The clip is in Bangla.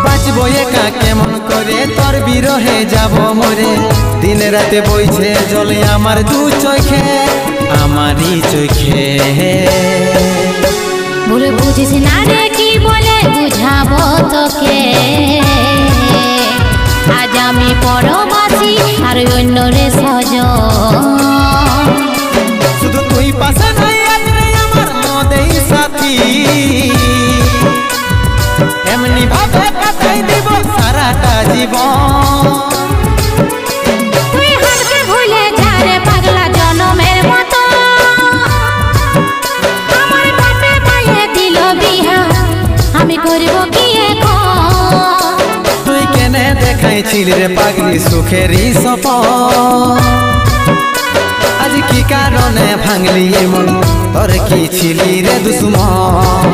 বাঁচবো একা কেমন করে তোর বিরহে যাব মরে দিন রাতে বইছে জলে আমার দু চোখে আমারই চোখে বলে বুঝিস না রে কি বলে বুঝাবো তোকে আজ আমি পরবাসী আর অন্য রে সজন শুধু তুই পাশে নাই আজরে আমার মদেই সাথী এমনি ভাবে কাটাই দিব সারাটা জীবন তুই হারকে ভুলে যা রে পাগলা জনমের মতো আমার বাপে পায়ে দিল বিহা আমি করব কি এখন তুই কেনে দেখাইছিলি রে পাগলি সুখেরই সপন আজ কি কারণে ভাঙলি মন তোর কি ছিলি রে দুশ্মন।